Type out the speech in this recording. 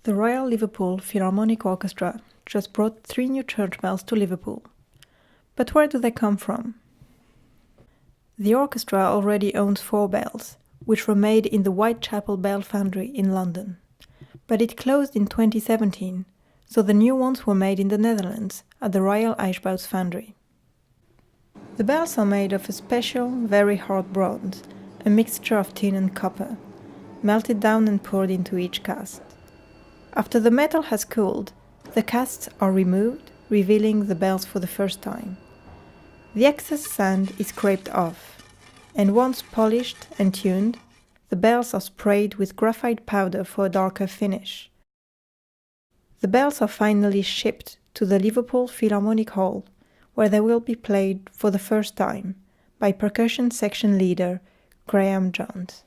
The Royal Liverpool Philharmonic Orchestra just brought 3 new church bells to Liverpool. But where do they come from? The orchestra already owns 4 bells, which were made in the Whitechapel Bell Foundry in London. But it closed in 2017, so the new ones were made in the Netherlands at the Royal Eichbouts Foundry. The bells are made of a special, very hard bronze, a mixture of tin and copper, melted down and poured into each cast. After the metal has cooled, the casts are removed, revealing the bells for the first time. The excess sand is scraped off, and once polished and tuned, the bells are sprayed with graphite powder for a darker finish. The bells are finally shipped to the Liverpool Philharmonic Hall, where they will be played for the first time by percussion section leader Graham Johns.